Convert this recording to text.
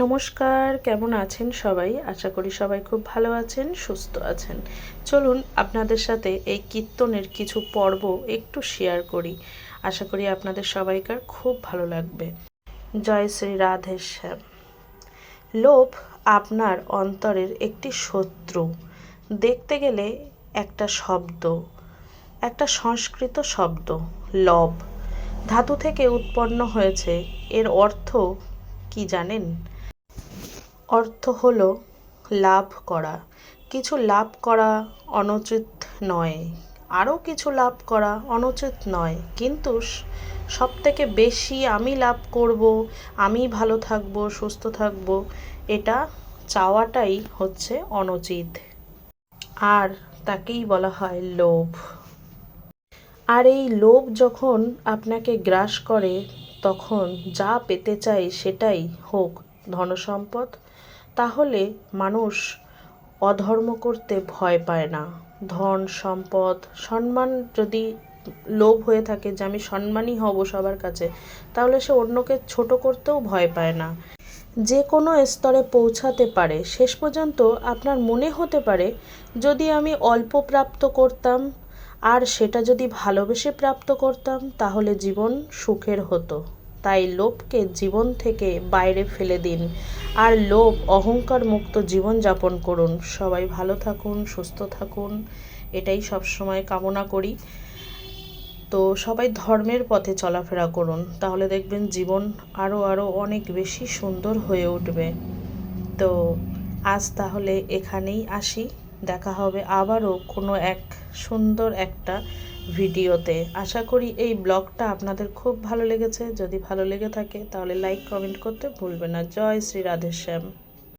নমস্কার, কেমন আছেন সবাই? আশা করি সবাই খুব ভালো আছেন, সুস্থ আছেন। চলুন আপনাদের সাথে এই কীর্তনের কিছু পর্ব একটু শেয়ার করি। আশা করি আপনাদের সবাইকার খুব ভালো লাগবে। জয় শ্রী রাধেশ্যাম। লোভ আপনার অন্তরের একটি শত্রু। দেখতে গেলে একটা শব্দ, একটা সংস্কৃত শব্দ লব ধাতু থেকে উৎপন্ন হয়েছে। এর অর্থ কি জানেন? অর্থ হলো লাভ করা। কিছু লাভ করা অনুচিত নয়, আরও কিছু লাভ করা অনুচিত নয়, কিন্তু সবথেকে বেশি আমি লাভ করব, আমি ভালো থাকব, সুস্থ থাকব, এটা চাওয়াটাই হচ্ছে অনুচিত। আর তাকেই বলা হয় লোভ। আর এই লোভ যখন আপনাকে গ্রাস করে, তখন যা পেতে চাই সেটাই হোক ধনসম্পদ, তাহলে মানুষ অধর্ম করতে ভয় পায় না। ধন সম্পদ সম্মান যদি লোভ হয়ে থাকে যে আমি সম্মানী হব সবার কাছে, তাহলে সে অন্যকে ছোট করতেও ভয় পায় না। যে কোনো স্তরে পৌঁছাতে পারে। শেষ পর্যন্ত আপনার মনে হতে পারে যদি আমি অল্প প্রাপ্ত করতাম আর সেটা যদি ভালোবেসে প্রাপ্ত করতাম, তাহলে জীবন সুখের হতো। তাই লোভকে জীবন থেকে বাইরে ফেলে দিন আর লোভ অহংকার মুক্ত জীবন যাপন করুন। সবাই ভালো থাকুন, সুস্থ থাকুন, এটাই সবসময় কামনা করি। তো সবাই ধর্মের পথে চলাফেরা করুন, তাহলে দেখবেন জীবন আরও অনেক বেশি সুন্দর হয়ে উঠবে। তো আজ তাহলে এখানেই আসি। দেখা হবে আবারও কোনো এক সুন্দর একটা ভিডিওতে। আশা করি এই ব্লগটা আপনাদের খুব ভালো লেগেছে। যদি ভালো লেগে থাকে তাহলে লাইক কমেন্ট করতে ভুলবেন না। জয় শ্রী রাধেশ্যাম।